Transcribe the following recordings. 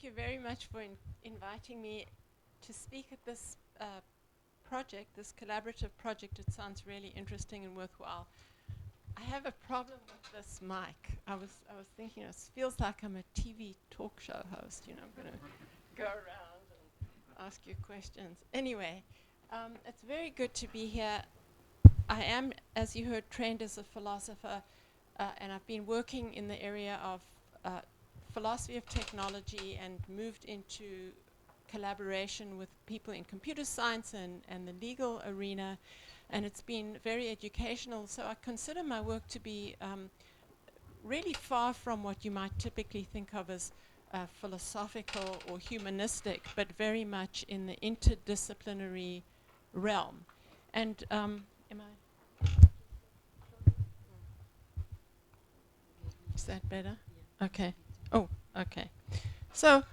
Thank you very much for inviting me to speak at this project, this collaborative project. It sounds really interesting and worthwhile. I have a problem with this mic. I was thinking, it feels like I'm a TV talk show host. You know, I'm going to go around and ask you questions. Anyway, it's very good to be here. I am, as you heard, trained as a philosopher, and I've been working in the area of philosophy of technology and moved into collaboration with people in computer science and the legal arena, and it's been very educational. So I consider my work to be really far from what you might typically think of as philosophical or humanistic, but very much in the interdisciplinary realm. And am I? Is that better? Yeah. Okay. Oh, okay. So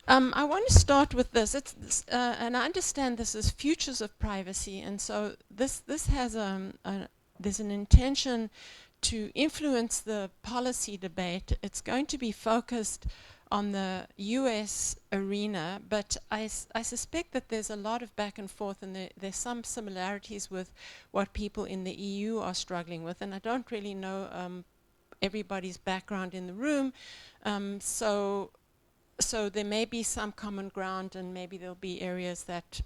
I want to start with this. It's and I understand this is futures of privacy, and so this has there's an intention to influence the policy debate. It's going to be focused on the U.S. arena, but I suspect that there's a lot of back and forth, and there's some similarities with what people in the EU are struggling with, and I don't really know everybody's background in the room, so there may be some common ground, and maybe there'll be areas that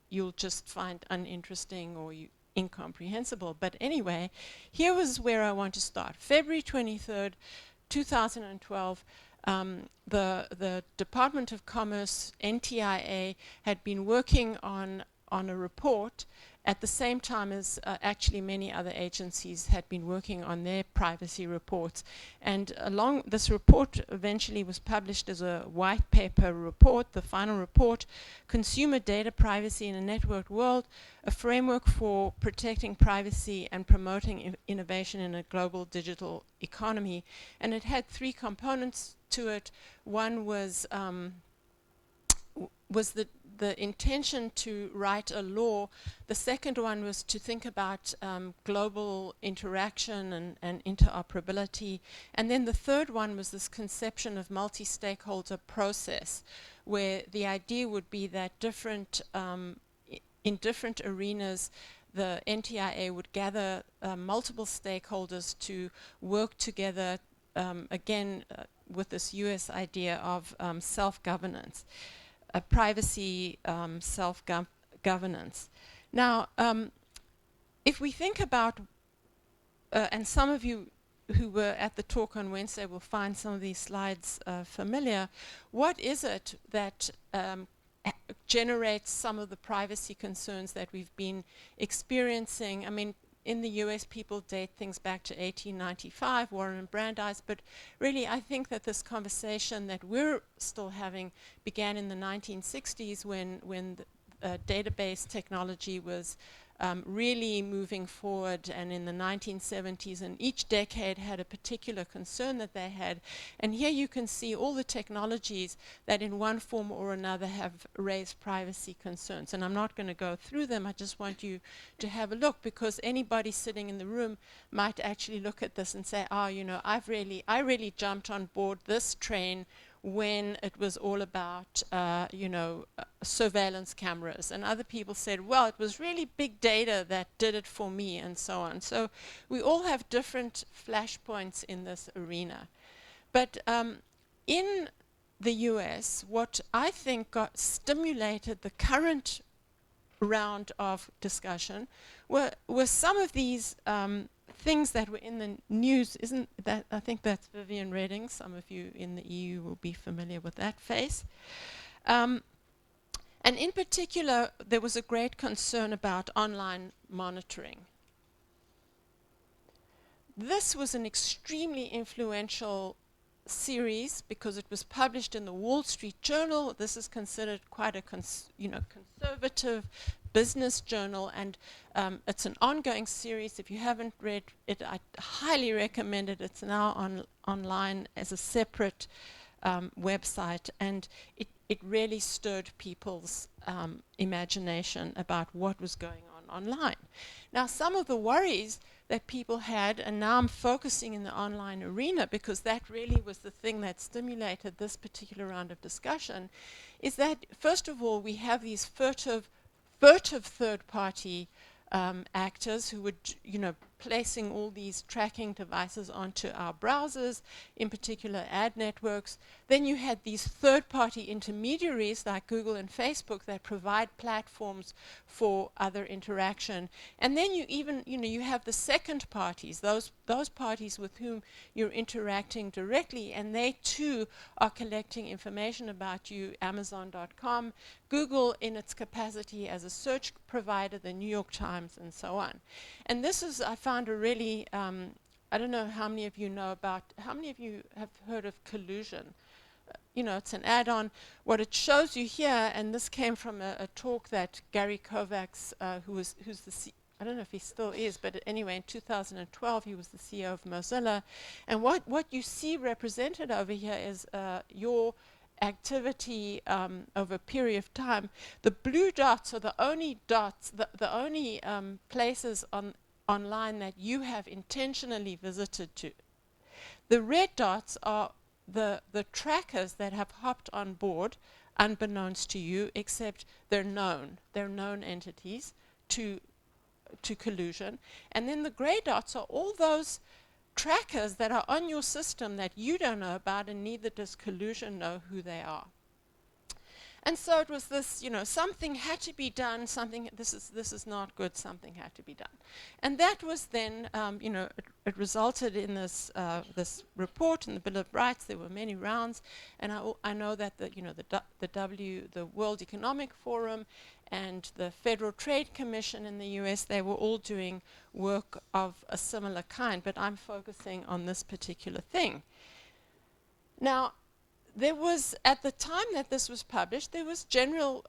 you'll just find uninteresting or incomprehensible. But anyway, here was where I want to start. February 23rd, 2012, the Department of Commerce, NTIA, had been working on a report at the same time as actually many other agencies had been working on their privacy reports. And along this report eventually was published as a white paper report, the final report, Consumer Data Privacy in a Networked World, a framework for protecting privacy and promoting innovation in a global digital economy. And it had three components to it. One was the intention to write a law. The second one was to think about global interaction and interoperability. And then the third one was this conception of multi-stakeholder process, where the idea would be that in different arenas, the NTIA would gather multiple stakeholders to work together, again, with this US idea of self-governance. Privacy, self-governance. Now, if we think about, and some of you who were at the talk on Wednesday will find some of these slides familiar, what is it that generates some of the privacy concerns that we've been experiencing? I mean, in the US, people date things back to 1895, Warren and Brandeis, but really I think that this conversation that we're still having began in the 1960s when the database technology was really moving forward, and in the 1970s, and each decade had a particular concern that they had. And here you can see all the technologies that in one form or another have raised privacy concerns. And I'm not going to go through them, I just want you to have a look, because anybody sitting in the room might actually look at this and say, oh, you know, I really jumped on board this train when it was all about, surveillance cameras. And other people said, well, it was really big data that did it for me, and so on. So we all have different flashpoints in this arena. But in the US, what I think stimulated the current round of discussion were some of these things that were in the news. Isn't that, I think that's Vivian Redding. Some of you in the EU will be familiar with that face. And in particular, there was a great concern about online monitoring. This was an extremely influential series because it was published in the Wall Street Journal. This is considered quite a conservative business journal, and it's an ongoing series. If you haven't read it, I highly recommend it. It's now online as a separate website, and it really stirred people's imagination about what was going on online. Now, some of the worries that people had, and now I'm focusing in the online arena because that really was the thing that stimulated this particular round of discussion, is that, first of all, we have these furtive third-party actors who would, placing all these tracking devices onto our browsers, in particular ad networks. Then you had these third-party intermediaries like Google and Facebook that provide platforms for other interaction. And then you even, you have the second parties, those parties with whom you're interacting directly, and they too are collecting information about you, Amazon.com, Google in its capacity as a search provider, the New York Times, and so on. And this is, I found a really, I don't know how many of you know about, how many of you have heard of collusion? It's an add-on. What it shows you here, and this came from a talk that Gary Kovacs, who's the I don't know if he still is, but anyway, in 2012, he was the CEO of Mozilla. And what you see represented over here is your activity over a period of time. The blue dots are the only dots, the only places online that you have intentionally visited to. The red dots are the trackers that have hopped on board, unbeknownst to you, except they're known entities to collusion. And then the gray dots are all those trackers that are on your system that you don't know about, and neither does collusion know who they are. And so it was this, something had to be done, this is not good, something had to be done. And that was then, it resulted in this report in the Bill of Rights. There were many rounds, and I know that the World Economic Forum and the Federal Trade Commission in the US, they were all doing work of a similar kind, but I'm focusing on this particular thing. Now, there was, at the time that this was published, there was general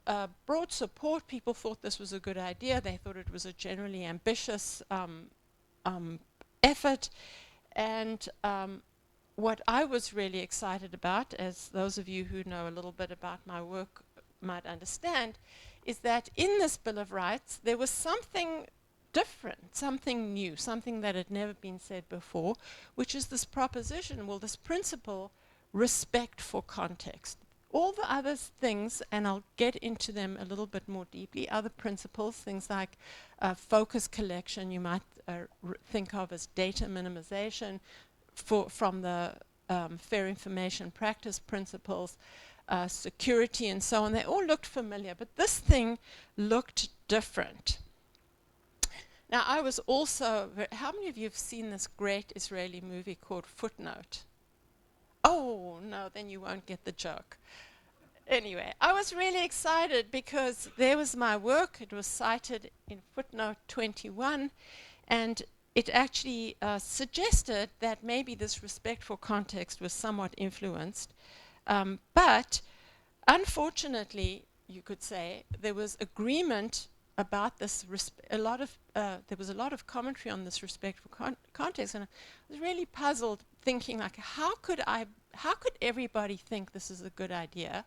broad support. People thought this was a good idea. They thought it was a generally ambitious effort. And what I was really excited about, as those of you who know a little bit about my work might understand, is that in this Bill of Rights, there was something different, something new, something that had never been said before, which is this proposition, this principle, respect for context. All the other things, and I'll get into them a little bit more deeply, other principles, things like focus collection, you might think of as data minimization from the fair information practice principles, security and so on. They all looked familiar, but this thing looked different. Now, I was also, how many of you have seen this great Israeli movie called Footnote? Oh, no, then you won't get the joke. Anyway, I was really excited because there was my work. It was cited in footnote 21, and it actually suggested that maybe this respect for context was somewhat influenced. But unfortunately, you could say, there was agreement about this, there was a lot of commentary on this respect for context, and I was really puzzled, thinking like, how could everybody think this is a good idea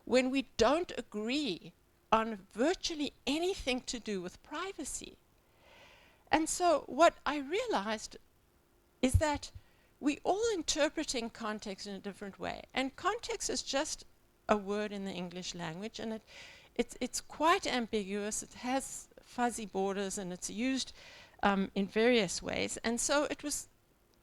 when we don't agree on virtually anything to do with privacy? And so what I realized is that we all interpreting context in a different way, and context is just a word in the English language, and it's quite ambiguous. It has fuzzy borders, and it's used in various ways. And so it was,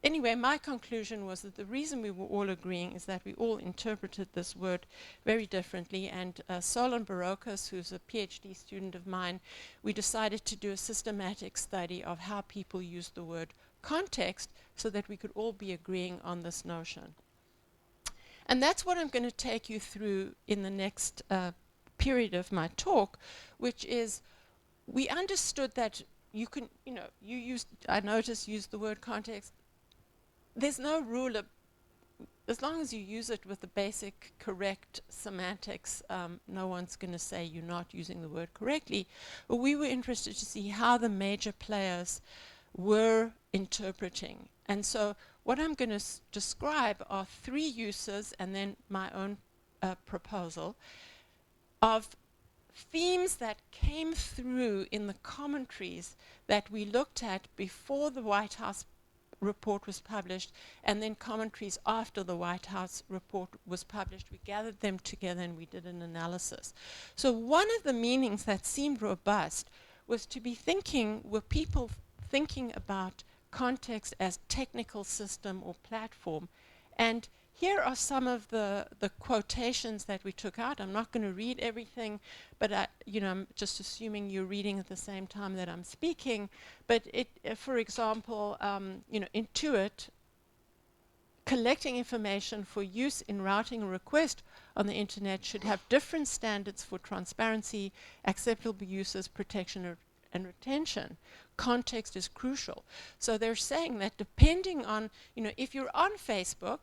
anyway, my conclusion was that the reason we were all agreeing is that we all interpreted this word very differently. And Solon Barocas, who's a PhD student of mine, we decided to do a systematic study of how people use the word context so that we could all be agreeing on this notion. And that's what I'm going to take you through in the next period of my talk, which is we understood that you can, you used, I noticed, use the word context. There's no rule of, as long as you use it with the basic correct semantics, no one's going to say you're not using the word correctly. But we were interested to see how the major players were interpreting. And so what I'm going to describe are three uses, and then my own proposal, of themes that came through in the commentaries that we looked at before the White House report was published, and then commentaries after the White House report was published. We gathered them together and we did an analysis. So one of the meanings that seemed robust was to be thinking, were people thinking about context as technical system or platform. And here are some of the quotations that we took out. I'm not going to read everything, but I'm just assuming you're reading at the same time that I'm speaking. But for example, Intuit, collecting information for use in routing a request on the internet should have different standards for transparency, acceptable uses, protection, and retention. Context is crucial. So they're saying that depending on, if you're on Facebook,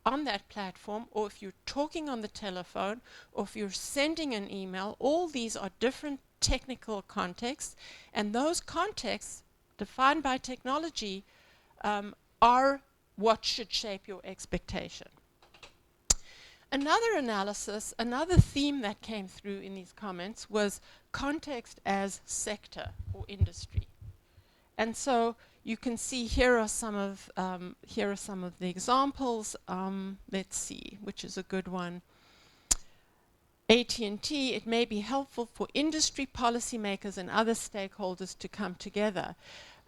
on that platform, or if you're talking on the telephone, or if you're sending an email, all these are different technical contexts, and those contexts defined by technology are what should shape your expectation. Another analysis, another theme that came through in these comments was context as sector or industry. And so you can see here are some of the examples. Let's see, which is a good one. AT&T, it may be helpful for industry policymakers and other stakeholders to come together.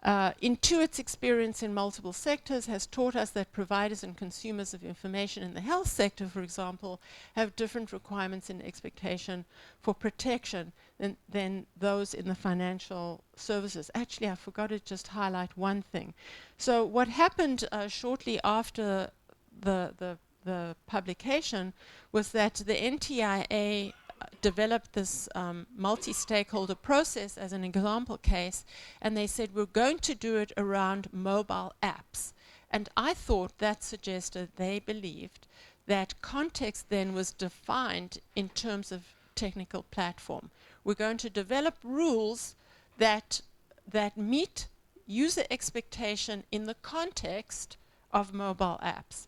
Intuit's experience in multiple sectors has taught us that providers and consumers of information in the health sector, for example, have different requirements and expectation for protection than those in the financial services. Actually, I forgot to just highlight one thing. So what happened shortly after the publication was that the NTIA developed this multi-stakeholder process as an example case, and they said we're going to do it around mobile apps. And I thought that suggested they believed that context then was defined in terms of technical platform. We're going to develop rules that meet user expectation in the context of mobile apps,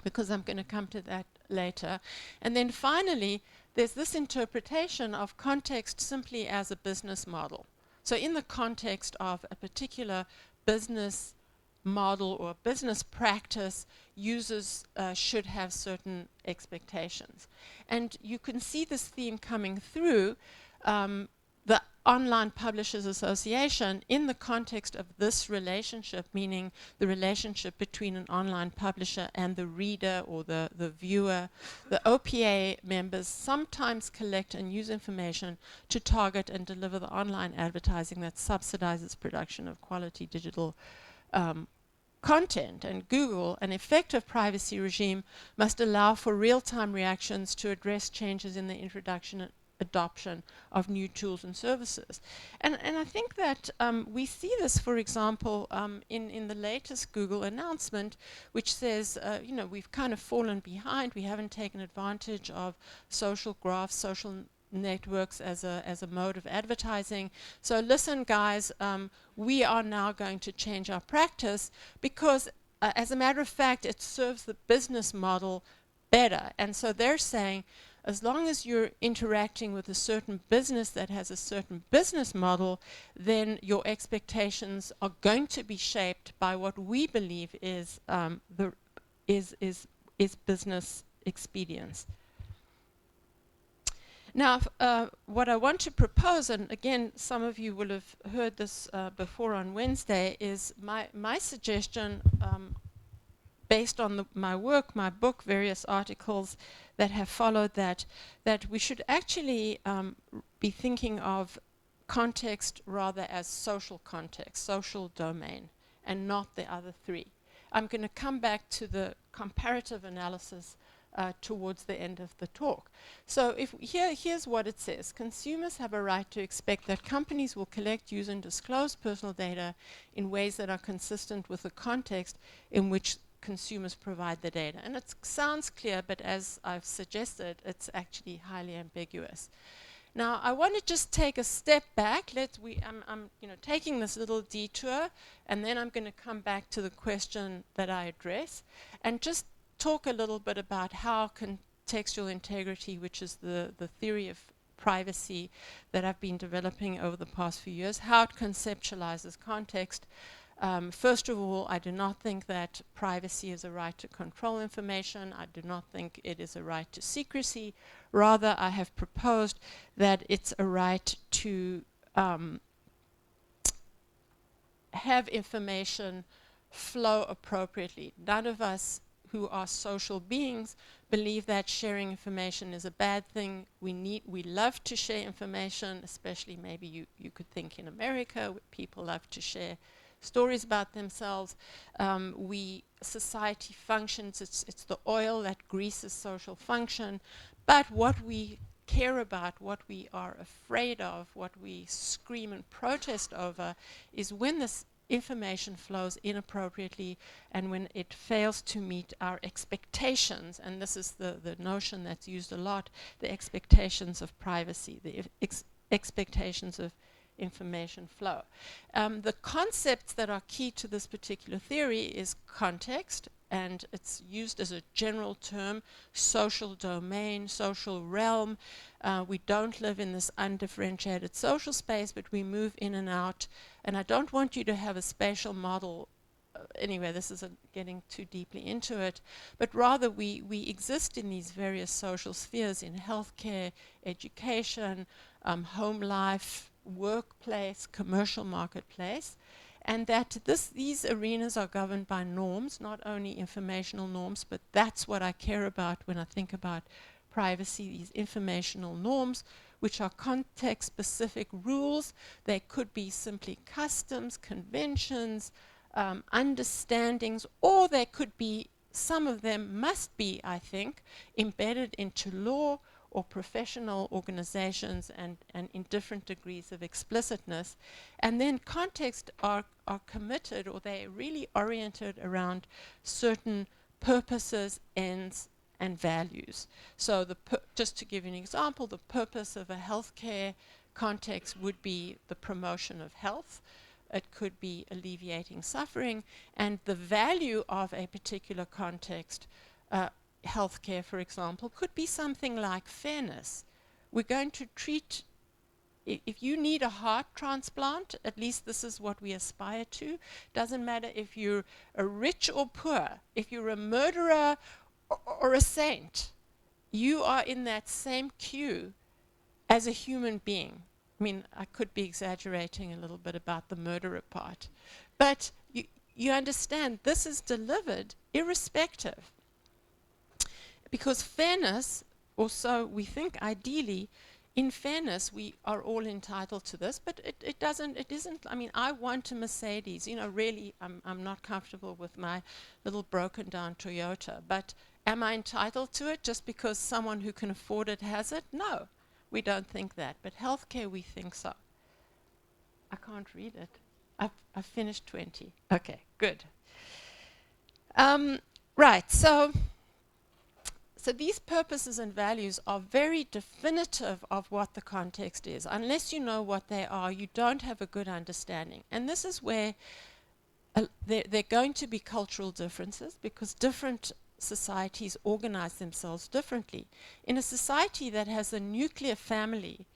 because I'm going to come to that later. And then finally, there's this interpretation of context simply as a business model. So in the context of a particular business model or business practice, users should have certain expectations. And you can see this theme coming through. The Online Publishers Association, in the context of this relationship, meaning the relationship between an online publisher and the reader or the viewer, the OPA members sometimes collect and use information to target and deliver the online advertising that subsidizes production of quality digital content. And Google, an effective privacy regime, must allow for real-time reactions to address changes in the introduction and adoption of new tools and services. And I think that we see this, for example, in the latest Google announcement, which says, we've kind of fallen behind. We haven't taken advantage of social graphs, social networks as a mode of advertising. So listen, guys, we are now going to change our practice because, as a matter of fact, it serves the business model better. And so they're saying, as long as you're interacting with a certain business that has a certain business model, then your expectations are going to be shaped by what we believe is business expedience. Now, what I want to propose, and again, some of you will have heard this before on Wednesday, is my suggestion, based on my work, my book, various articles that have followed that we should actually be thinking of context rather as social context, social domain, and not the other three. I'm going to come back to the comparative analysis towards the end of the talk. So here's what it says. Consumers have a right to expect that companies will collect, use, and disclose personal data in ways that are consistent with the context in which consumers provide the data. And it sounds clear, but as I've suggested, it's actually highly ambiguous. Now, I want to just take a step back. I'm taking this little detour, and then I'm going to come back to the question that I address, and just talk a little bit about how contextual integrity, which is the theory of privacy that I've been developing over the past few years, how it conceptualizes context. First of all, I do not think that privacy is a right to control information. I do not think it is a right to secrecy. Rather, I have proposed that it's a right to have information flow appropriately. None of us who are social beings believe that sharing information is a bad thing. We love to share information, especially maybe you could think in America, where people love to share stories about themselves. Society functions, it's the oil that greases social function. But what we care about, what we are afraid of, what we scream and protest over is when this information flows inappropriately and when it fails to meet our expectations. And this is the notion that's used a lot, the expectations of privacy, the expectations of information flow. The concepts that are key to this particular theory is context, and it's used as a general term, social domain, social realm. We don't live in this undifferentiated social space, but we move in and out. And I don't want you to have a spatial model. Anyway, this isn't getting too deeply into it, but rather we exist in these various social spheres in healthcare, education, home life, workplace, commercial marketplace, and that these arenas are governed by norms, not only informational norms, but that's what I care about when I think about privacy, these informational norms, which are context-specific rules. They could be simply customs, conventions, understandings, or they could be, some of them must be, I think, embedded into law or professional organizations and in different degrees of explicitness. And then context are committed, or they're really oriented around certain purposes, ends, and values. So just to give you an example, the purpose of a healthcare context would be the promotion of health. It could be alleviating suffering, and the value of a particular context, healthcare, for example, could be something like fairness. We're going to treat, if you need a heart transplant, at least this is what we aspire to. Doesn't matter if you're rich or poor, if you're a murderer or a saint, you are in that same queue as a human being. I mean, I could be exaggerating a little bit about the murderer part, but you understand this is delivered irrespective. Because fairness, or so we think ideally, in fairness we are all entitled to this, but it isn't, I mean, I want a Mercedes, you know, really I'm not comfortable with my little broken down Toyota, but am I entitled to it just because someone who can afford it has it? No, we don't think that, but healthcare we think so. I can't read it. I've finished 20. Okay, good. Right, so these purposes and values are very definitive of what the context is. Unless you know what they are, you don't have a good understanding. And this is where there are going to be cultural differences, because different societies organize themselves differently. In a society that has a nuclear family,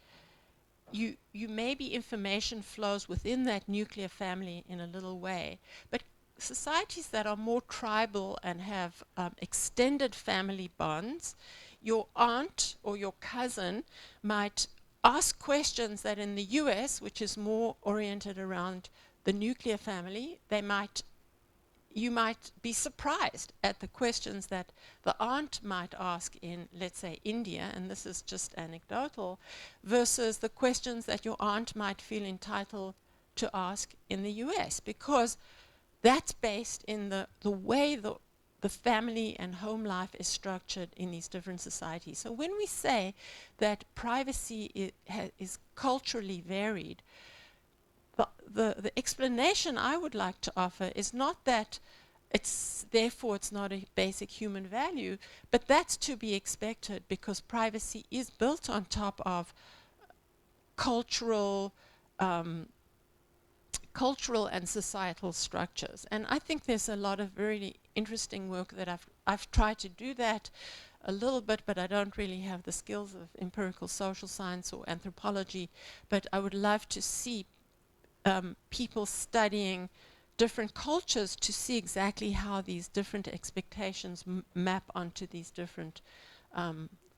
you maybe information flows within that nuclear family in a little way, but societies that are more tribal and have extended family bonds, your aunt or your cousin might ask questions that in the US, which is more oriented around the nuclear family, you might be surprised at the questions that the aunt might ask in, let's say, India, and this is just anecdotal, versus the questions that your aunt might feel entitled to ask in the US, because that's based in the way the family and home life is structured in these different societies. So when we say that privacy is culturally varied, the explanation I would like to offer is not that therefore it's not a basic human value, but that's to be expected, because privacy is built on top of cultural and societal structures. And I think there's a lot of very interesting work that I've tried to do that a little bit, but I don't really have the skills of empirical social science or anthropology. But I would love to see people studying different cultures to see exactly how these different expectations map onto these different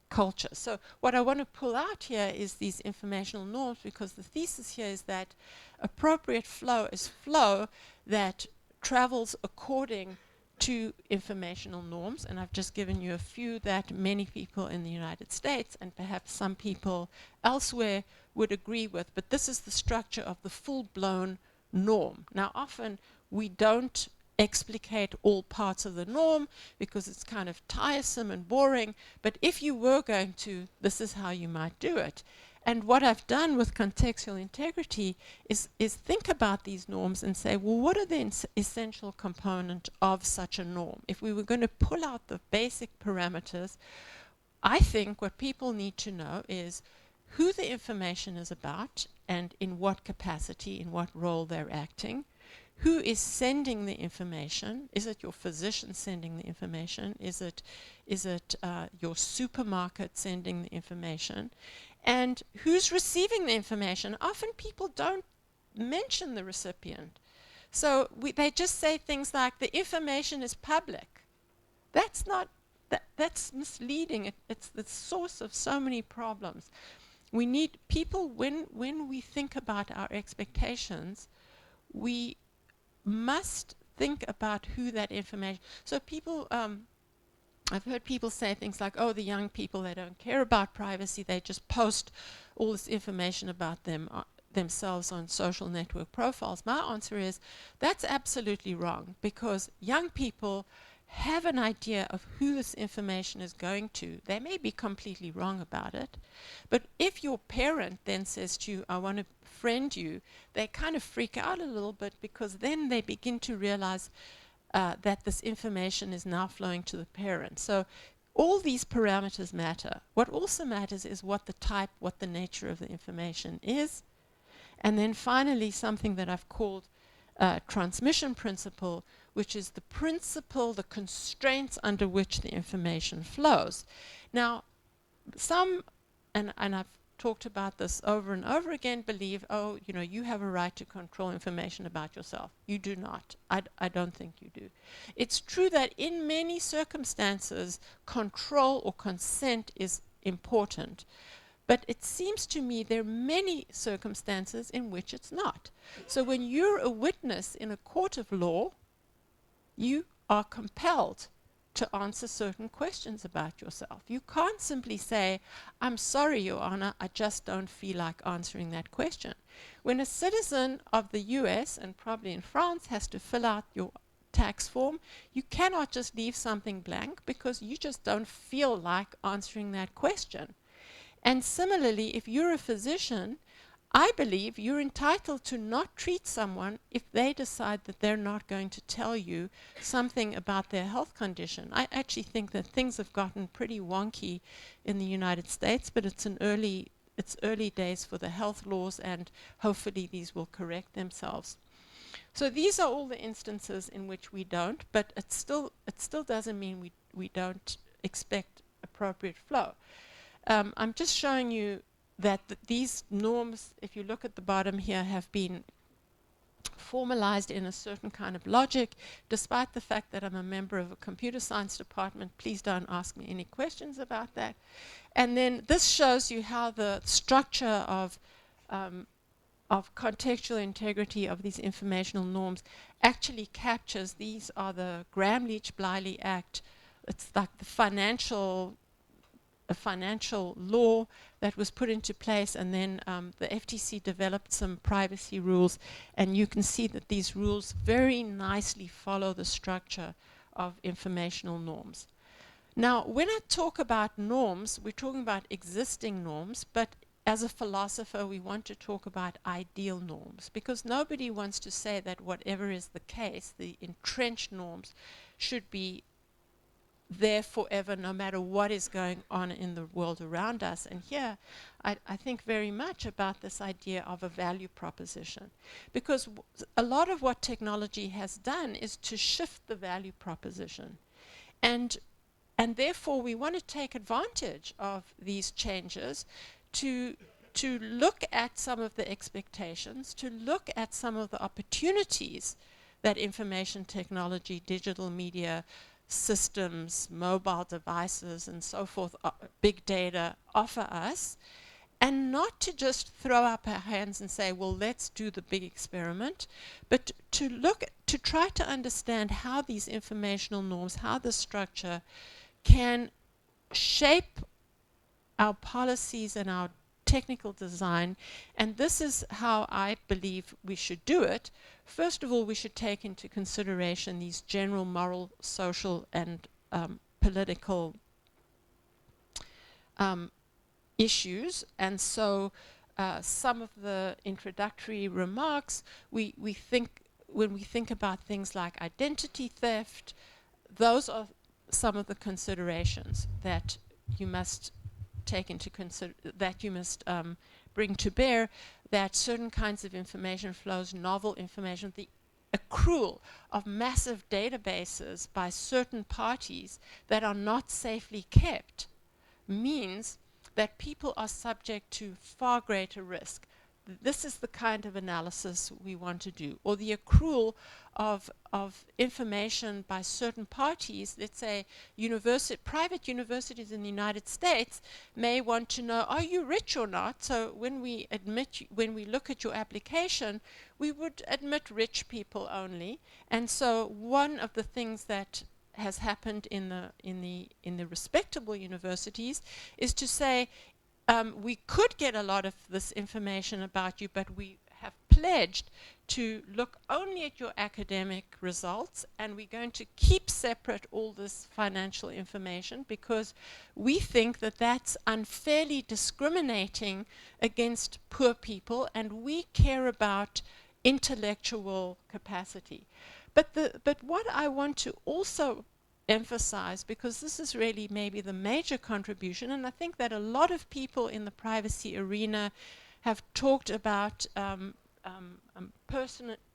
cultures. So what I want to pull out here is these informational norms, because the thesis here is that appropriate flow is flow that travels according to informational norms, and I've just given you a few that many people in the United States and perhaps some people elsewhere would agree with, but this is the structure of the full-blown norm. Now, often we don't explicate all parts of the norm because it's kind of tiresome and boring, but if you were going to, this is how you might do it. And what I've done with contextual integrity is think about these norms and say, well, what are the essential component of such a norm? If we were going to pull out the basic parameters, I think what people need to know is who the information is about and in what capacity, in what role they're acting. Who is sending the information? Is it your physician sending the information? Is it your supermarket sending the information? And who's receiving the information? Often people don't mention the recipient. So they just say things like, the information is public. That's not, that's misleading. It's the source of so many problems. We need people, when we think about our expectations, we must think about who that information. So people, I've heard people say things like, oh, the young people, they don't care about privacy, they just post all this information about themselves on social network profiles. My answer is, that's absolutely wrong, because young people have an idea of who this information is going to. They may be completely wrong about it, but if your parent then says to you, I want to friend you, they kind of freak out a little bit, because then they begin to realize that this information is now flowing to the parent. So all these parameters matter. What also matters is what the type, what the nature of the information is. And then finally, something that I've called transmission principle, which is the principle, the constraints under which the information flows. Now, some, and I've talked about this over and over again, believe, oh, you know, you have a right to control information about yourself. You do not. I don't think you do. It's true that in many circumstances, control or consent is important. But it seems to me there are many circumstances in which it's not. So when you're a witness in a court of law, you are compelled to answer certain questions about yourself. You can't simply say, I'm sorry, Your Honor, I just don't feel like answering that question. When a citizen of the US, and probably in France, has to fill out your tax form, you cannot just leave something blank because you just don't feel like answering that question. And similarly, if you're a physician, I believe you're entitled to not treat someone if they decide that they're not going to tell you something about their health condition. I actually think that things have gotten pretty wonky in the United States, but it's early days for the health laws, and hopefully these will correct themselves. So these are all the instances in which we don't, but it still doesn't mean we don't expect appropriate flow. I'm just showing you that these norms, if you look at the bottom here, have been formalized in a certain kind of logic. Despite the fact that I'm a member of a computer science department, please don't ask me any questions about that. And then this shows you how the structure of contextual integrity of these informational norms actually captures. These are the Gramm-Leach-Bliley Act. It's like the a financial law that was put into place, and then the FTC developed some privacy rules, and you can see that these rules very nicely follow the structure of informational norms. Now, when I talk about norms, we're talking about existing norms, but as a philosopher, we want to talk about ideal norms, because nobody wants to say that whatever is the case, the entrenched norms, should be there forever, no matter what is going on in the world around us. And here, I think very much about this idea of a value proposition, because a lot of what technology has done is to shift the value proposition. And and therefore we want to take advantage of these changes to look at some of the expectations, to look at some of the opportunities that information technology, digital media, systems, mobile devices, and so forth, big data offer us, and not to just throw up our hands and say, well, let's do the big experiment, but to try to understand how these informational norms, how the structure can shape our policies and our technical design. And this is how I believe we should do it. First of all, we should take into consideration these general moral, social, and political issues. And so some of the introductory remarks, we think, when we think about things like identity theft, those are some of the considerations that you must take into that you must bring to bear, that certain kinds of information flows, novel information, the accrual of massive databases by certain parties that are not safely kept means that people are subject to far greater risk. This is the kind of analysis we want to do. Or the accrual of information by certain parties. Let's say private universities in the United States may want to know, are you rich or not? So when we look at your application, we would admit rich people only. And so one of the things that has happened in the respectable universities is to say, we could get a lot of this information about you, but we have pledged to look only at your academic results, and we're going to keep separate all this financial information because we think that that's unfairly discriminating against poor people, and we care about intellectual capacity. But what I want to also emphasize, because this is really maybe the major contribution, and I think that a lot of people in the privacy arena have talked about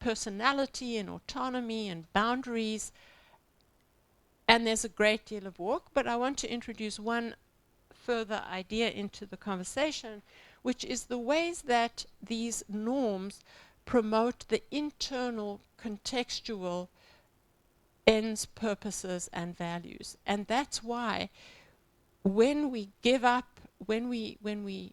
personality and autonomy and boundaries, and there's a great deal of work, but I want to introduce one further idea into the conversation, which is the ways that these norms promote the internal contextual ends, purposes, and values. And that's why when we give up, when we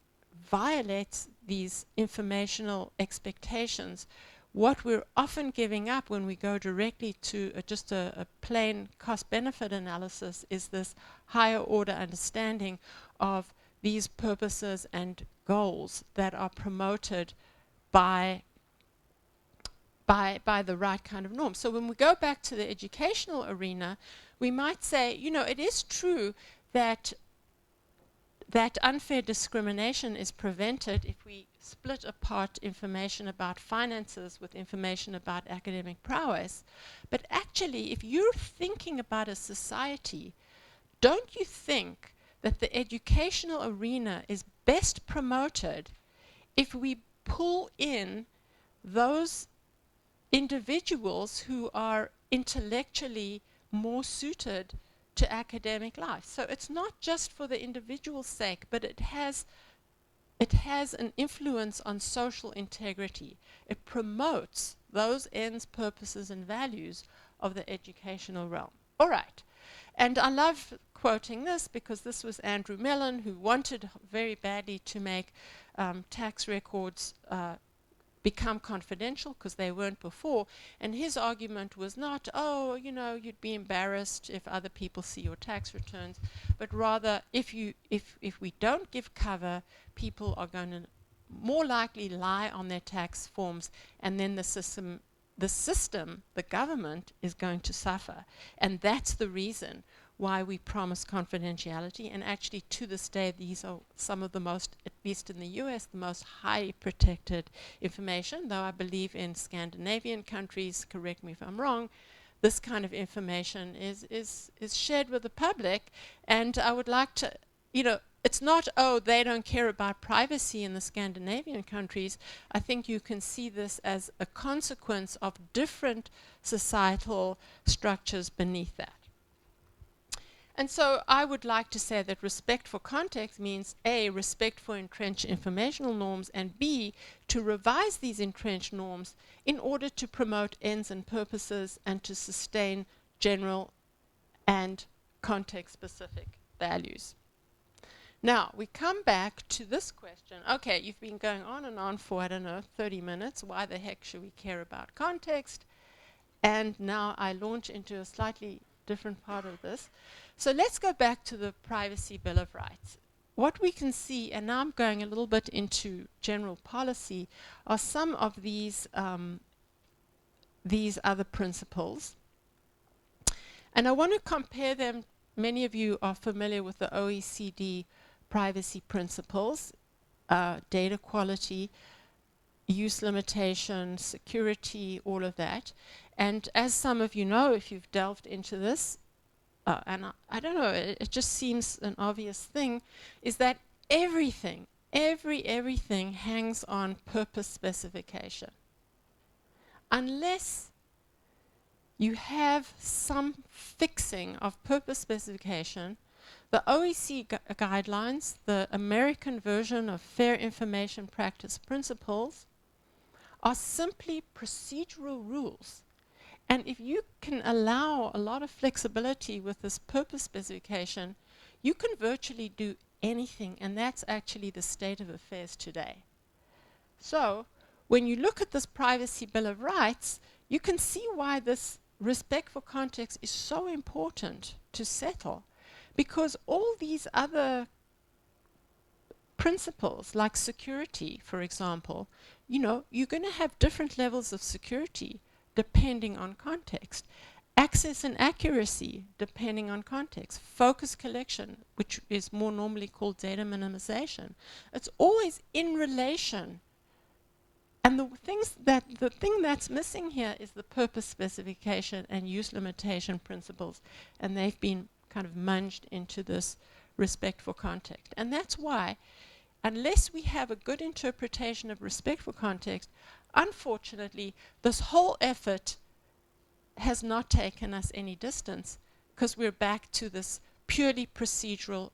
violate these informational expectations, what we're often giving up when we go directly to just a plain cost-benefit analysis is this higher order understanding of these purposes and goals that are promoted by the right kind of norm. So when we go back to the educational arena, we might say, it is true that unfair discrimination is prevented if we split apart information about finances with information about academic prowess. But actually, if you're thinking about a society, don't you think that the educational arena is best promoted if we pull in those individuals who are intellectually more suited to academic life? So it's not just for the individual's sake, but it has an influence on social integrity. It promotes those ends, purposes, and values of the educational realm. All right. And I love quoting this because this was Andrew Mellon, who wanted very badly to make tax records become confidential because they weren't before. And his argument was not, you'd be embarrassed if other people see your tax returns, but rather if we don't give cover, people are going to more likely lie on their tax forms, and then the system, the government, is going to suffer. And that's the reason why we promise confidentiality. And actually, to this day, these are some of the most, at least in the US, the most highly protected information, though I believe in Scandinavian countries, correct me if I'm wrong, this kind of information is shared with the public. And I would like to, it's not, they don't care about privacy in the Scandinavian countries. I think you can see this as a consequence of different societal structures beneath that. And so I would like to say that respect for context means A, respect for entrenched informational norms, and B, to revise these entrenched norms in order to promote ends and purposes and to sustain general and context-specific values. Now, we come back to this question. Okay, you've been going on and on for, I don't know, 30 minutes. Why the heck should we care about context? And now I launch into a slightly different part of this. So let's go back to the Privacy Bill of Rights. What we can see, and now I'm going a little bit into general policy, are some of these other principles. And I want to compare them. Many of you are familiar with the OECD privacy principles, data quality, use limitation, security, all of that. And as some of you know, if you've delved into this, and I don't know, it just seems an obvious thing, is that everything hangs on purpose specification. Unless you have some fixing of purpose specification, the OECD guidelines, the American version of Fair Information Practice Principles, are simply procedural rules. And if you can allow a lot of flexibility with this purpose specification, you can virtually do anything, and that's actually the state of affairs today. So when you look at this Privacy Bill of Rights, you can see why this respect for context is so important to settle, because all these other principles, like security, for example, you know, you're going to have different levels of security depending on context. Access and accuracy, depending on context. Focus collection, which is more normally called data minimization. It's always in relation. And the thing that's missing here is the purpose specification and use limitation principles, and they've been kind of munged into this respect for context. And that's why, unless we have a good interpretation of respect for context, unfortunately, this whole effort has not taken us any distance, because we're back to this purely procedural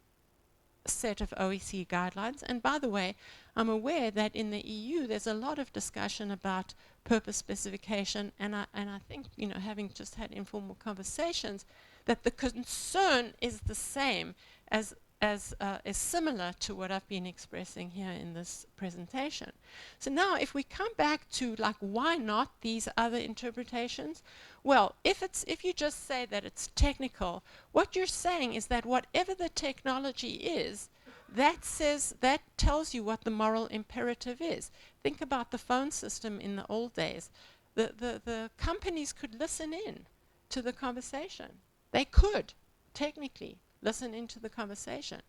set of OECD guidelines. And by the way, I'm aware that in the EU there's a lot of discussion about purpose specification, and I think, you know, having just had informal conversations, that the concern is the same as is similar to what I've been expressing here in this presentation. So now if we come back to, like, why not these other interpretations? Well, if you just say that it's technical, what you're saying is that whatever the technology is, that tells you what the moral imperative is. Think about the phone system in the old days. The companies could listen in to the conversation. They could, technically, listen into the conversation.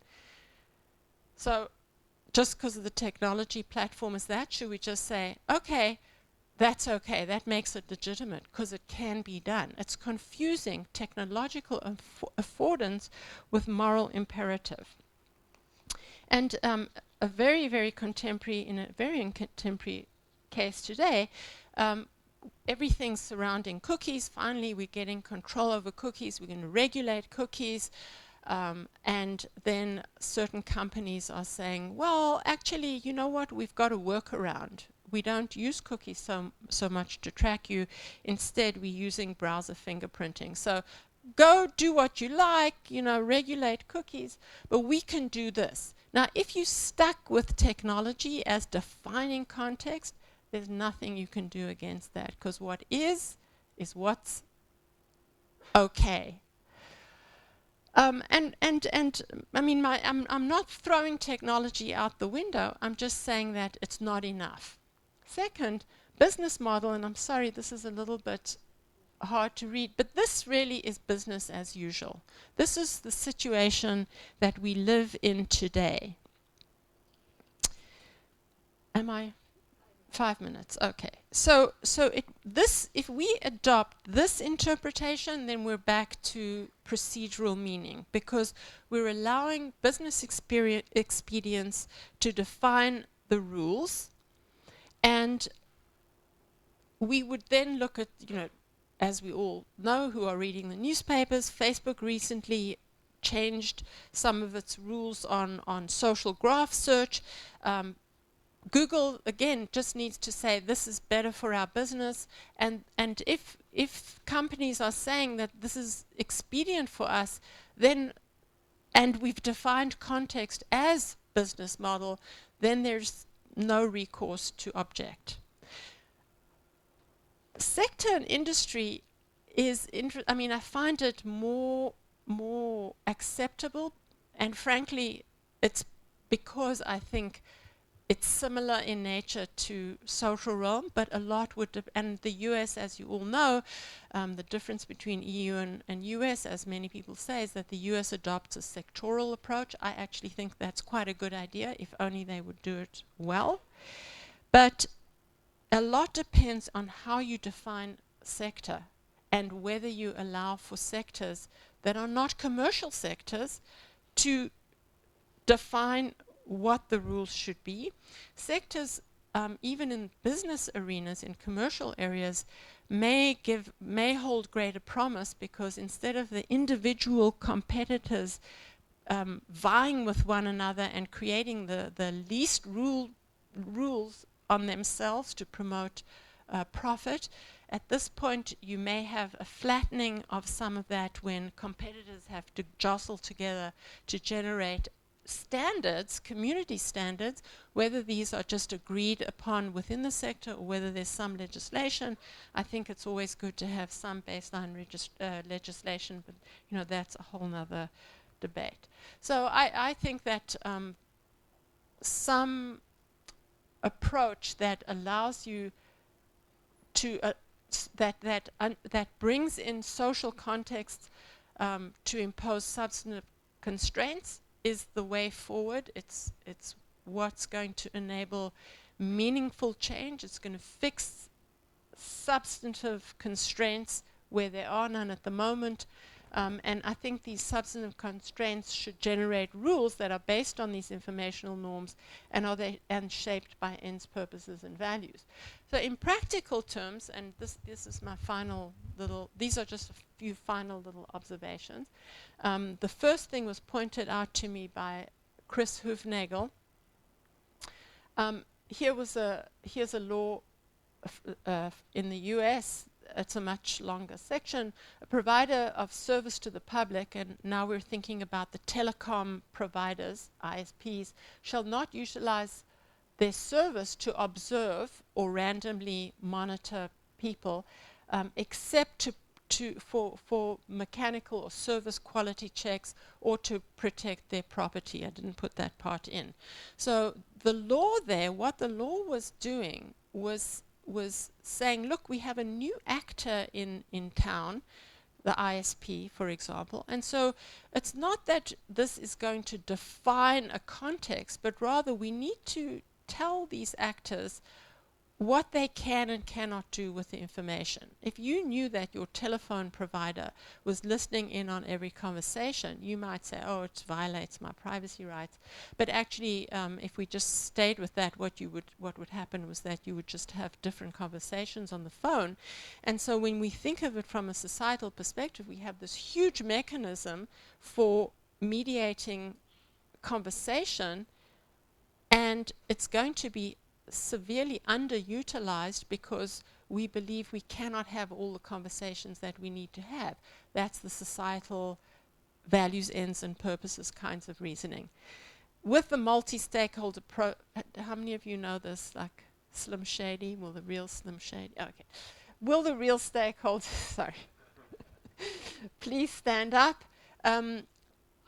So just because of the technology platform is that, should we just say, okay, that's okay, that makes it legitimate, because it can be done. It's confusing technological affordance with moral imperative. And a very, very contemporary, in a very contemporary case today, everything surrounding cookies. Finally, we're getting control over cookies. We're going to regulate cookies. And then certain companies are saying, well, actually, you know what? We've got a workaround. We don't use cookies so much to track you. Instead, we're using browser fingerprinting. So go do what you like, you know, regulate cookies, but we can do this. Now, if you stuck with technology as defining context, there's nothing you can do against that, because what is what's okay. And I mean, I'm not throwing technology out the window. I'm just saying that it's not enough. Second, business model, and I'm sorry, this is a little bit hard to read, but this really is business as usual. This is the situation that we live in today. Am I 5 minutes? Okay. So if we adopt this interpretation, then we're back to procedural meaning, because we're allowing business expedience to define the rules, and we would then look at, you know, as we all know who are reading the newspapers, Facebook recently changed some of its rules on social graph search. Google, again, just needs to say this is better for our business. And if companies are saying that this is expedient for us, then, and we've defined context as business model, then there's no recourse to object. Sector and industry is, I mean, I find it more acceptable, and frankly, it's because I think it's similar in nature to social realm, but a lot would, and the US, as you all know, the difference between EU and US, as many people say, is that the US adopts a sectoral approach. I actually think that's quite a good idea, if only they would do it well. But a lot depends on how you define sector and whether you allow for sectors that are not commercial sectors to define what the rules should be. Sectors, even in business arenas, in commercial areas, may hold greater promise, because instead of the individual competitors vying with one another and creating the least rules on themselves to promote profit, at this point you may have a flattening of some of that when competitors have to jostle together to generate standards, community standards, whether these are just agreed upon within the sector or whether there's some legislation. I think it's always good to have some baseline legislation, but you know, that's a whole nother debate. So I think that some approach that allows you to that brings in social contexts to impose substantive constraints is the way forward. It's what's going to enable meaningful change. It's going to fix substantive constraints where there are none at the moment. And I think these substantive constraints should generate rules that are based on these informational norms and shaped by ends, purposes, and values. So in practical terms, and this is my final little, these are just a few final little observations. The first thing was pointed out to me by Chris Hoofnagel. Here's a law in the US. It's a much longer section. A provider of service to the public, and now we're thinking about the telecom providers, ISPs, shall not utilize their service to observe or randomly monitor people, except for mechanical or service quality checks or to protect their property. I didn't put that part in. So the law there, what the law was doing was saying, look, we have a new actor in town, the ISP, for example, and so it's not that this is going to define a context, but rather we need to tell these actors what they can and cannot do with the information. If you knew that your telephone provider was listening in on every conversation, you might say, oh, it violates my privacy rights. But actually, if we just stayed with that, what would happen was that you would just have different conversations on the phone. And so when we think of it from a societal perspective, we have this huge mechanism for mediating conversation, and it's going to be severely underutilized because we believe we cannot have all the conversations that we need to have. That's the societal values, ends, and purposes kinds of reasoning. With the multi-stakeholder how many of you know this, like Slim Shady? Will the real Slim Shady? Okay. Will the real stakeholders, sorry, please stand up.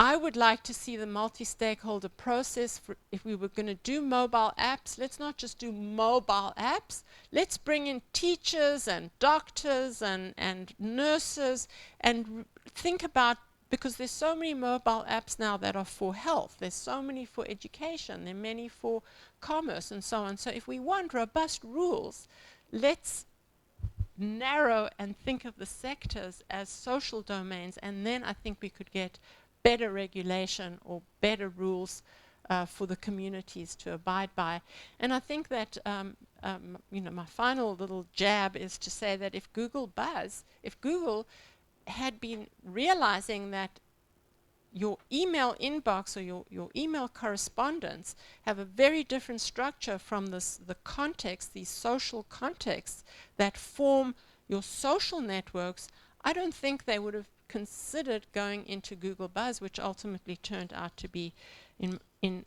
I would like to see the multi-stakeholder process. If we were going to do mobile apps, let's not just do mobile apps. Let's bring in teachers and doctors and nurses and think about, because there's so many mobile apps now that are for health. There's so many for education. There are many for commerce and so on. So if we want robust rules, let's narrow and think of the sectors as social domains, and then I think we could get better regulation or better rules for the communities to abide by. And I think that my final little jab is to say that if Google had been realizing that your email inbox or your email correspondence have a very different structure from the context, these social contexts that form your social networks. I don't think they would have considered going into Google Buzz, which ultimately turned out to be, in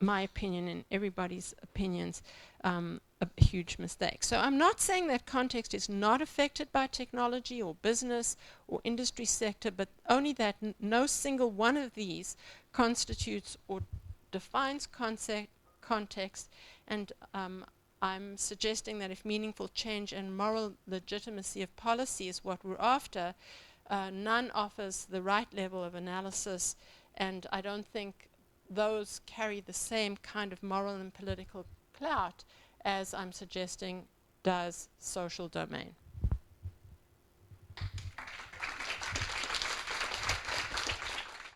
my opinion and everybody's opinions, a huge mistake. So I'm not saying that context is not affected by technology or business or industry sector, but only that no single one of these constitutes or defines context. And I'm suggesting that if meaningful change and moral legitimacy of policy is what we're after, none offers the right level of analysis, and I don't think those carry the same kind of moral and political clout as I'm suggesting does social domain.